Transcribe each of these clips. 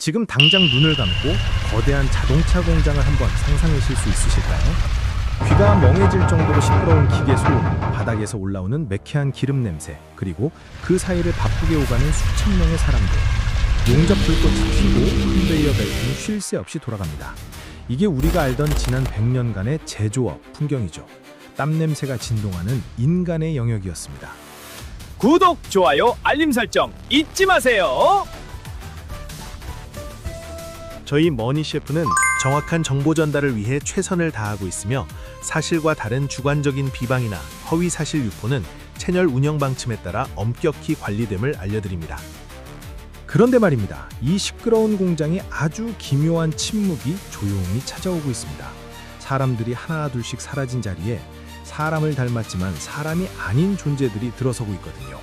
지금 당장 눈을 감고 거대한 자동차 공장을 한번 상상하실 수 있으실까요? 귀가 멍해질 정도로 시끄러운 기계 소음, 바닥에서 올라오는 매캐한 기름 냄새, 그리고 그 사이를 바쁘게 오가는 수천 명의 사람들. 용접 불꽃이 튀고 컨베이어 벨트는 쉴 새 없이 돌아갑니다. 이게 우리가 알던 지난 100년간의 제조업 풍경이죠. 땀 냄새가 진동하는 인간의 영역이었습니다. 구독, 좋아요, 알림 설정 잊지 마세요. 저희 머니 셰프는 정확한 정보 전달을 위해 최선을 다하고 있으며 사실과 다른 주관적인 비방이나 허위 사실 유포는 채널 운영 방침에 따라 엄격히 관리됨을 알려드립니다. 그런데 말입니다. 이 시끄러운 공장에 아주 기묘한 침묵이 조용히 찾아오고 있습니다. 사람들이 하나둘씩 사라진 자리에 사람을 닮았지만 사람이 아닌 존재들이 들어서고 있거든요.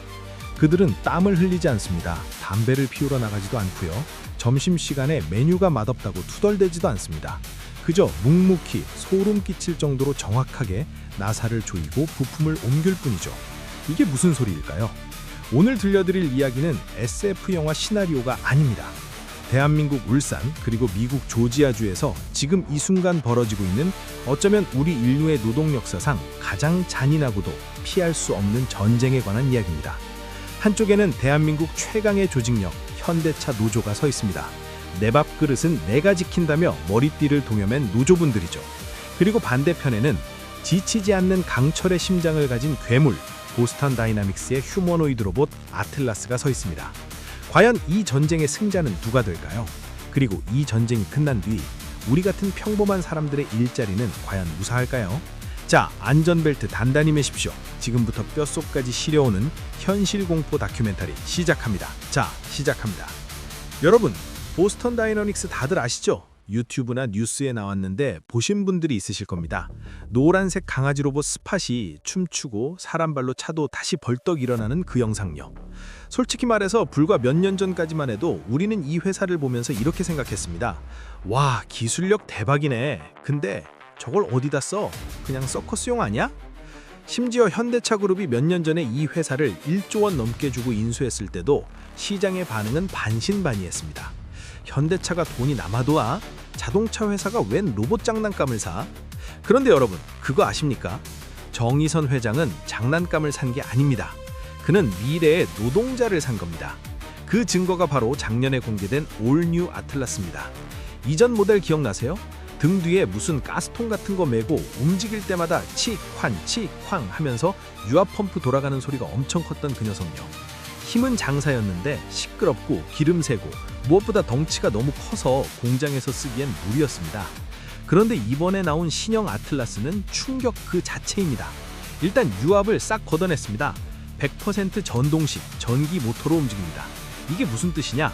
그들은 땀을 흘리지 않습니다. 담배를 피우러 나가지도 않고요. 점심시간에 메뉴가 맛없다고 투덜대지도 않습니다. 그저 묵묵히 소름 끼칠 정도로 정확하게 나사를 조이고 부품을 옮길 뿐이죠. 이게 무슨 소리일까요? 오늘 들려드릴 이야기는 SF 영화 시나리오가 아닙니다. 대한민국 울산 그리고 미국 조지아주에서 지금 이 순간 벌어지고 있는 어쩌면 우리 인류의 노동 역사상 가장 잔인하고도 피할 수 없는 전쟁에 관한 이야기입니다. 한쪽에는 대한민국 최강의 조직력 현대차 노조가 서 있습니다. 내 밥그릇은 내가 지킨다며 머리띠를 동여맨 노조분들이죠. 그리고 반대편에는 지치지 않는 강철의 심장을 가진 괴물 보스턴 다이나믹스의 휴머노이드 로봇 아틀라스가 서 있습니다. 과연 이 전쟁의 승자는 누가 될까요? 그리고 이 전쟁이 끝난 뒤 우리 같은 평범한 사람들의 일자리는 과연 무사할까요? 자, 안전벨트 단단히 매십시오. 지금부터 뼛속까지 시려오는 현실공포 다큐멘터리 시작합니다. 자, 시작합니다. 여러분, 보스턴 다이너믹스 다들 아시죠? 유튜브나 뉴스에 나왔는데 보신 분들이 있으실 겁니다. 노란색 강아지 로봇 스팟이 춤추고 사람 발로 차도 다시 벌떡 일어나는 그 영상요. 솔직히 말해서 불과 몇 년 전까지만 해도 우리는 이 회사를 보면서 이렇게 생각했습니다. 와, 기술력 대박이네. 근데 저걸 어디다 써? 그냥 서커스용 아니야? 심지어 현대차 그룹이 몇 년 전에 이 회사를 1조 원 넘게 주고 인수했을 때도 시장의 반응은 반신반의했습니다. 현대차가 돈이 남아도아? 자동차 회사가 웬 로봇 장난감을 사? 그런데 여러분, 그거 아십니까? 정의선 회장은 장난감을 산 게 아닙니다. 그는 미래의 노동자를 산 겁니다. 그 증거가 바로 작년에 공개된 올뉴 아틀라스입니다. 이전 모델 기억나세요? 등 뒤에 무슨 가스통 같은 거 메고 움직일 때마다 칙쾅 하면서 유압 펌프 돌아가는 소리가 엄청 컸던 그 녀석요. 힘은 장사였는데 시끄럽고 기름 새고 무엇보다 덩치가 너무 커서 공장에서 쓰기엔 무리였습니다. 그런데 이번에 나온 신형 아틀라스는 충격 그 자체입니다. 일단 유압을 싹 걷어냈습니다. 100% 전동식 전기 모터로 움직입니다. 이게 무슨 뜻이냐?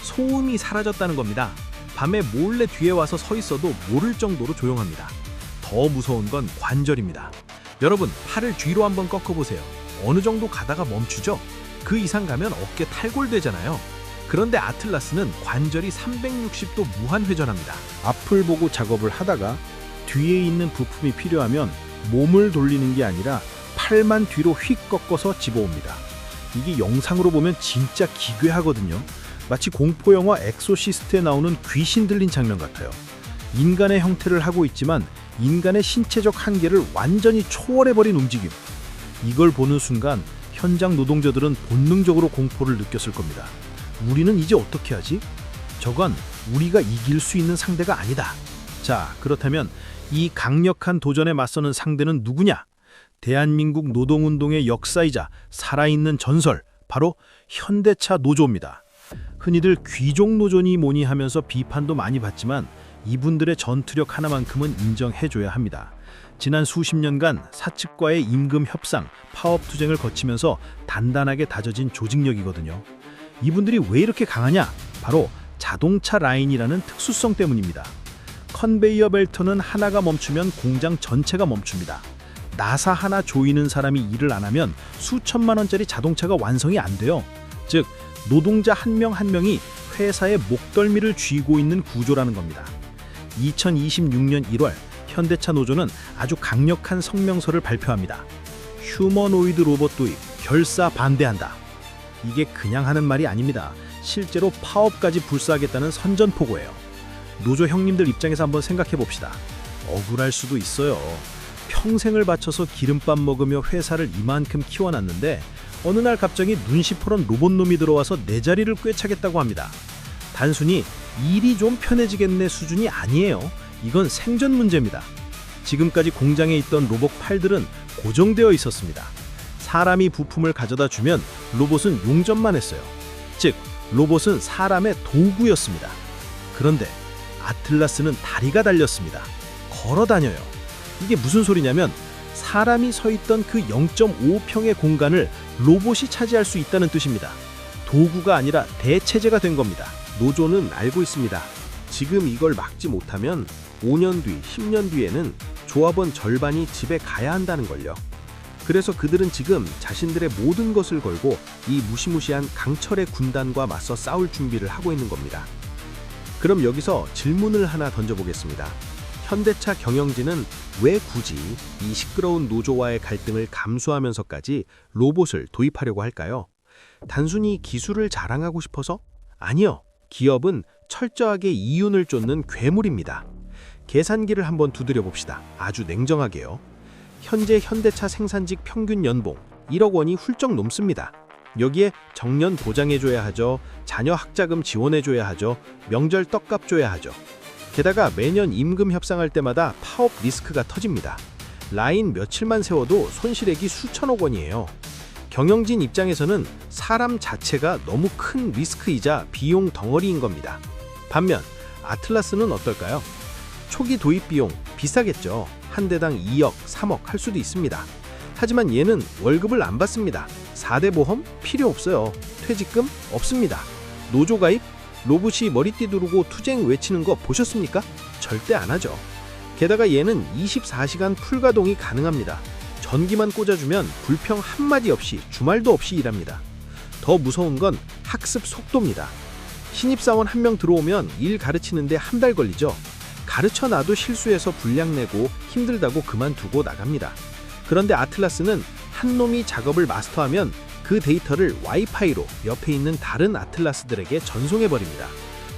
소음이 사라졌다는 겁니다. 밤에 몰래 뒤에 와서 서 있어도 모를 정도로 조용합니다. 더 무서운 건 관절입니다. 여러분, 팔을 뒤로 한번 꺾어보세요. 어느 정도 가다가 멈추죠? 그 이상 가면 어깨 탈골되잖아요. 그런데 아틀라스는 관절이 360도 무한 회전합니다. 앞을 보고 작업을 하다가 뒤에 있는 부품이 필요하면 몸을 돌리는 게 아니라 팔만 뒤로 휙 꺾어서 집어옵니다. 이게 영상으로 보면 진짜 기괴하거든요. 마치 공포영화 엑소시스트에 나오는 귀신 들린 장면 같아요. 인간의 형태를 하고 있지만 인간의 신체적 한계를 완전히 초월해버린 움직임. 이걸 보는 순간 현장 노동자들은 본능적으로 공포를 느꼈을 겁니다. 우리는 이제 어떻게 하지? 저건 우리가 이길 수 있는 상대가 아니다. 자, 그렇다면 이 강력한 도전에 맞서는 상대는 누구냐? 대한민국 노동운동의 역사이자 살아있는 전설, 바로 현대차 노조입니다. 흔히들 귀족 노조니 뭐니 하면서 비판도 많이 받지만 이분들의 전투력 하나만큼은 인정해줘야 합니다. 지난 수십 년간 사측과의 임금 협상, 파업 투쟁을 거치면서 단단하게 다져진 조직력이거든요. 이분들이 왜 이렇게 강하냐? 바로 자동차 라인이라는 특수성 때문입니다. 컨베이어 벨트는 하나가 멈추면 공장 전체가 멈춥니다. 나사 하나 조이는 사람이 일을 안 하면 수천만 원짜리 자동차가 완성이 안 돼요. 즉, 노동자 한 명 한 명이 회사의 목덜미를 쥐고 있는 구조라는 겁니다. 2026년 1월 현대차 노조는 아주 강력한 성명서를 발표합니다. 휴머노이드 로봇 도입 결사 반대한다. 이게 그냥 하는 말이 아닙니다. 실제로 파업까지 불사하겠다는 선전포고예요. 노조 형님들 입장에서 한번 생각해 봅시다. 억울할 수도 있어요. 평생을 바쳐서 기름밥 먹으며 회사를 이만큼 키워놨는데 어느 날 갑자기 눈시퍼런 로봇놈이 들어와서 내 자리를 꿰차겠다고 합니다. 단순히 일이 좀 편해지겠네 수준이 아니에요. 이건 생존 문제입니다. 지금까지 공장에 있던 로봇 팔들은 고정되어 있었습니다. 사람이 부품을 가져다 주면 로봇은 용접만 했어요. 즉, 로봇은 사람의 도구였습니다. 그런데 아틀라스는 다리가 달렸습니다. 걸어 다녀요. 이게 무슨 소리냐면 사람이 서 있던 그 0.5평의 공간을 로봇이 차지할 수 있다는 뜻입니다. 도구가 아니라 대체제가 된 겁니다. 노조는 알고 있습니다. 지금 이걸 막지 못하면 5년 뒤, 10년 뒤에는 조합원 절반이 집에 가야 한다는 걸요. 그래서 그들은 지금 자신들의 모든 것을 걸고 이 무시무시한 강철의 군단과 맞서 싸울 준비를 하고 있는 겁니다. 그럼 여기서 질문을 하나 던져보겠습니다. 현대차 경영진은 왜 굳이 이 시끄러운 노조와의 갈등을 감수하면서까지 로봇을 도입하려고 할까요? 단순히 기술을 자랑하고 싶어서? 아니요. 기업은 철저하게 이윤을 쫓는 괴물입니다. 계산기를 한번 두드려 봅시다. 아주 냉정하게요. 현재 현대차 생산직 평균 연봉 1억 원이 훌쩍 넘습니다. 여기에 정년 보장해줘야 하죠. 자녀 학자금 지원해줘야 하죠. 명절 떡값 줘야 하죠. 게다가 매년 임금 협상할 때마다 파업 리스크가 터집니다. 라인 며칠만 세워도 손실액이 수천억 원이에요. 경영진 입장에서는 사람 자체가 너무 큰 리스크이자 비용 덩어리인 겁니다. 반면 아틀라스는 어떨까요? 초기 도입 비용 비싸겠죠. 한 대당 2억, 3억 할 수도 있습니다. 하지만 얘는 월급을 안 받습니다. 4대 보험 필요 없어요. 퇴직금 없습니다. 노조 가입? 로봇이 머리띠 두르고 투쟁 외치는 거 보셨습니까? 절대 안 하죠. 게다가 얘는 24시간 풀가동이 가능합니다. 전기만 꽂아주면 불평 한마디 없이 주말도 없이 일합니다. 더 무서운 건 학습 속도입니다. 신입사원 한 명 들어오면 일 가르치는데 한 달 걸리죠. 가르쳐놔도 실수해서 불량 내고 힘들다고 그만두고 나갑니다. 그런데 아틀라스는 한 놈이 작업을 마스터하면 그 데이터를 와이파이로 옆에 있는 다른 아틀라스들에게 전송해버립니다.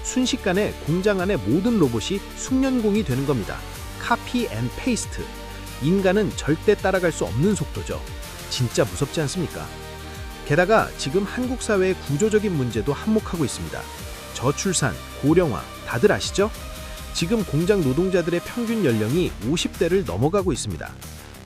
순식간에 공장 안의 모든 로봇이 숙련공이 되는 겁니다. 카피 앤 페이스트. 인간은 절대 따라갈 수 없는 속도죠. 진짜 무섭지 않습니까? 게다가 지금 한국 사회의 구조적인 문제도 한몫하고 있습니다. 저출산, 고령화, 다들 아시죠? 지금 공장 노동자들의 평균 연령이 50대를 넘어가고 있습니다.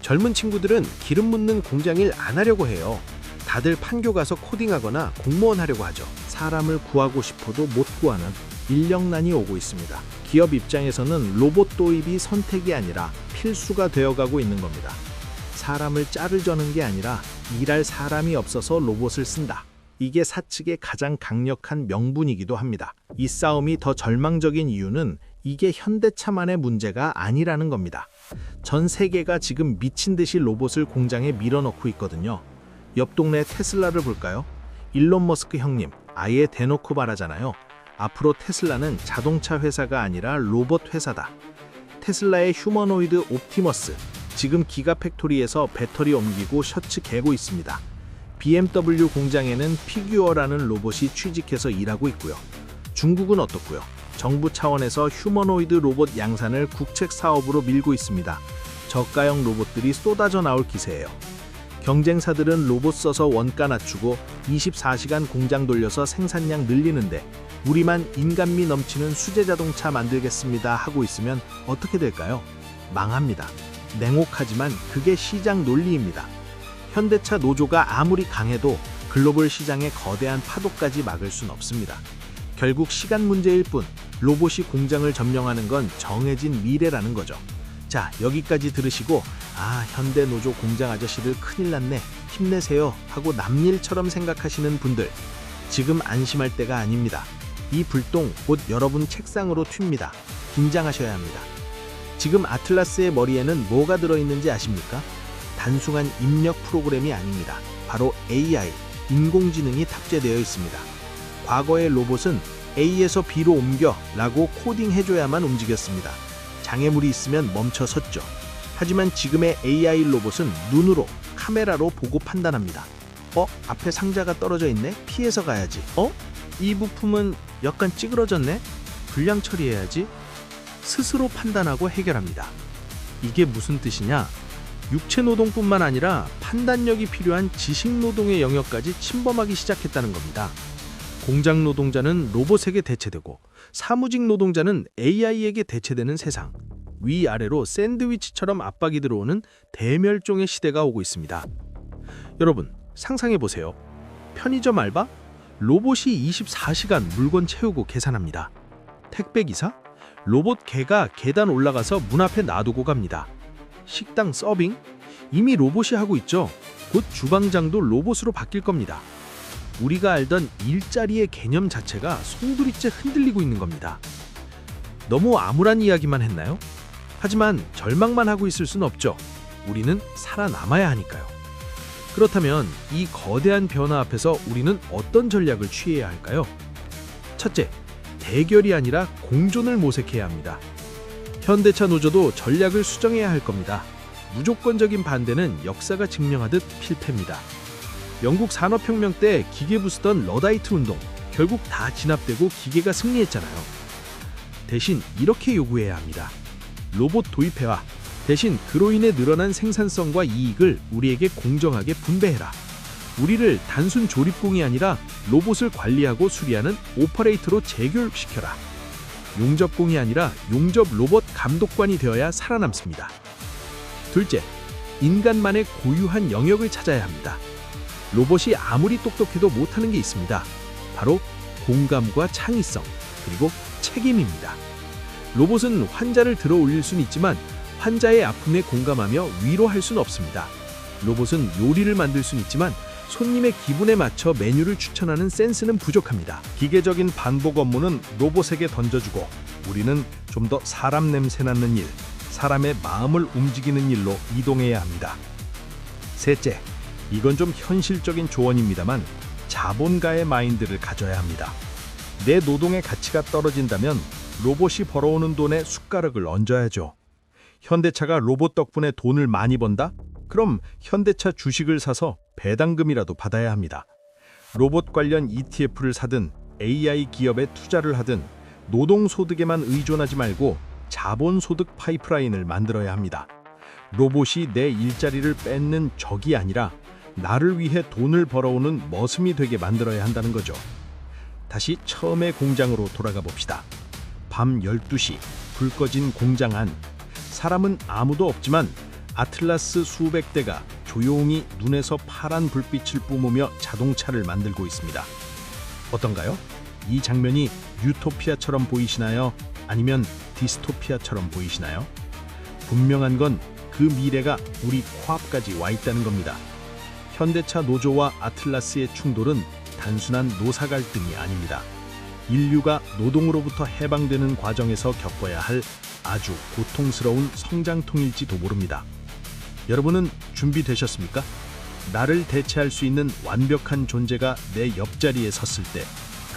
젊은 친구들은 기름 묻는 공장일 안 하려고 해요. 다들 판교 가서 코딩하거나 공무원 하려고 하죠. 사람을 구하고 싶어도 못 구하는 인력난이 오고 있습니다. 기업 입장에서는 로봇 도입이 선택이 아니라 필수가 되어가고 있는 겁니다. 사람을 짤을 저는 게 아니라 일할 사람이 없어서 로봇을 쓴다. 이게 사측의 가장 강력한 명분이기도 합니다. 이 싸움이 더 절망적인 이유는 이게 현대차만의 문제가 아니라는 겁니다. 전 세계가 지금 미친 듯이 로봇을 공장에 밀어넣고 있거든요. 옆 동네 테슬라를 볼까요? 일론 머스크 형님 아예 대놓고 말하잖아요. 앞으로 테슬라는 자동차 회사가 아니라 로봇 회사다. 테슬라의 휴머노이드 옵티머스 지금 기가팩토리에서 배터리 옮기고 셔츠 개고 있습니다. BMW 공장에는 피규어라는 로봇이 취직해서 일하고 있고요. 중국은 어떻고요? 정부 차원에서 휴머노이드 로봇 양산을 국책 사업으로 밀고 있습니다. 저가형 로봇들이 쏟아져 나올 기세예요. 경쟁사들은 로봇 써서 원가 낮추고 24시간 공장 돌려서 생산량 늘리는데 우리만 인간미 넘치는 수제 자동차 만들겠습니다 하고 있으면 어떻게 될까요? 망합니다. 냉혹하지만 그게 시장 논리입니다. 현대차 노조가 아무리 강해도 글로벌 시장의 거대한 파도까지 막을 순 없습니다. 결국 시간 문제일 뿐 로봇이 공장을 점령하는 건 정해진 미래라는 거죠. 자, 여기까지 들으시고 현대 노조 공장 아저씨들 큰일 났네, 힘내세요 하고 남일처럼 생각하시는 분들 지금 안심할 때가 아닙니다. 이 불똥 곧 여러분 책상으로 튑니다. 긴장하셔야 합니다. 지금 아틀라스의 머리에는 뭐가 들어있는지 아십니까? 단순한 입력 프로그램이 아닙니다. 바로 AI, 인공지능이 탑재되어 있습니다. 과거의 로봇은 A에서 B로 옮겨 라고 코딩해줘야만 움직였습니다. 장애물이 있으면 멈춰 섰죠. 하지만 지금의 AI 로봇은 눈으로, 카메라로 보고 판단합니다. 앞에 상자가 떨어져 있네? 피해서 가야지. 이 부품은 약간 찌그러졌네? 불량 처리해야지. 스스로 판단하고 해결합니다. 이게 무슨 뜻이냐? 육체 노동뿐만 아니라 판단력이 필요한 지식 노동의 영역까지 침범하기 시작했다는 겁니다. 공장 노동자는 로봇에게 대체되고 사무직 노동자는 AI에게 대체되는 세상. 위아래로 샌드위치처럼 압박이 들어오는 대멸종의 시대가 오고 있습니다. 여러분, 상상해 보세요. 편의점 알바? 로봇이 24시간 물건 채우고 계산합니다. 택배기사? 로봇 개가 계단 올라가서 문 앞에 놔두고 갑니다. 식당 서빙? 이미 로봇이 하고 있죠. 곧 주방장도 로봇으로 바뀔 겁니다. 우리가 알던 일자리의 개념 자체가 송두리째 흔들리고 있는 겁니다. 너무 암울한 이야기만 했나요? 하지만 절망만 하고 있을 순 없죠. 우리는 살아남아야 하니까요. 그렇다면 이 거대한 변화 앞에서 우리는 어떤 전략을 취해야 할까요? 첫째, 대결이 아니라 공존을 모색해야 합니다. 현대차 노조도 전략을 수정해야 할 겁니다. 무조건적인 반대는 역사가 증명하듯 필패입니다. 영국 산업혁명 때 기계 부수던 러다이트 운동, 결국 다 진압되고 기계가 승리했잖아요. 대신 이렇게 요구해야 합니다. 로봇 도입해와 대신 그로 인해 늘어난 생산성과 이익을 우리에게 공정하게 분배해라. 우리를 단순 조립공이 아니라 로봇을 관리하고 수리하는 오퍼레이터로 재교육시켜라. 용접공이 아니라 용접 로봇 감독관이 되어야 살아남습니다. 둘째, 인간만의 고유한 영역을 찾아야 합니다. 로봇이 아무리 똑똑해도 못하는 게 있습니다. 바로 공감과 창의성, 그리고 책임입니다. 로봇은 환자를 들어 올릴 수는 있지만 환자의 아픔에 공감하며 위로할 수는 없습니다. 로봇은 요리를 만들 수는 있지만 손님의 기분에 맞춰 메뉴를 추천하는 센스는 부족합니다. 기계적인 반복 업무는 로봇에게 던져주고 우리는 좀 더 사람 냄새 나는 일, 사람의 마음을 움직이는 일로 이동해야 합니다. 셋째, 이건 좀 현실적인 조언입니다만 자본가의 마인드를 가져야 합니다. 내 노동의 가치가 떨어진다면 로봇이 벌어오는 돈에 숟가락을 얹어야죠. 현대차가 로봇 덕분에 돈을 많이 번다? 그럼 현대차 주식을 사서 배당금이라도 받아야 합니다. 로봇 관련 ETF를 사든 AI 기업에 투자를 하든 노동소득에만 의존하지 말고 자본소득 파이프라인을 만들어야 합니다. 로봇이 내 일자리를 뺏는 적이 아니라 나를 위해 돈을 벌어오는 머슴이 되게 만들어야 한다는 거죠. 다시 처음의 공장으로 돌아가 봅시다. 밤 12시, 불 꺼진 공장 안. 사람은 아무도 없지만 아틀라스 수백 대가 조용히 눈에서 파란 불빛을 뿜으며 자동차를 만들고 있습니다. 어떤가요? 이 장면이 유토피아처럼 보이시나요? 아니면 디스토피아처럼 보이시나요? 분명한 건 그 미래가 우리 코앞까지 와 있다는 겁니다. 현대차 노조와 아틀라스의 충돌은 단순한 노사 갈등이 아닙니다. 인류가 노동으로부터 해방되는 과정에서 겪어야 할 아주 고통스러운 성장통일지도 모릅니다. 여러분은 준비되셨습니까? 나를 대체할 수 있는 완벽한 존재가 내 옆자리에 섰을 때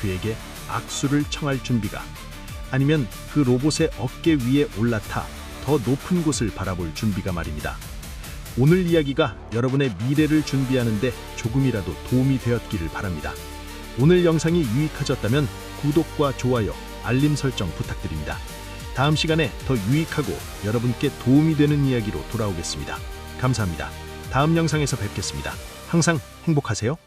그에게 악수를 청할 준비가, 아니면 그 로봇의 어깨 위에 올라타 더 높은 곳을 바라볼 준비가 말입니다. 오늘 이야기가 여러분의 미래를 준비하는 데 조금이라도 도움이 되었기를 바랍니다. 오늘 영상이 유익하셨다면 구독과 좋아요, 알림 설정 부탁드립니다. 다음 시간에 더 유익하고 여러분께 도움이 되는 이야기로 돌아오겠습니다. 감사합니다. 다음 영상에서 뵙겠습니다. 항상 행복하세요.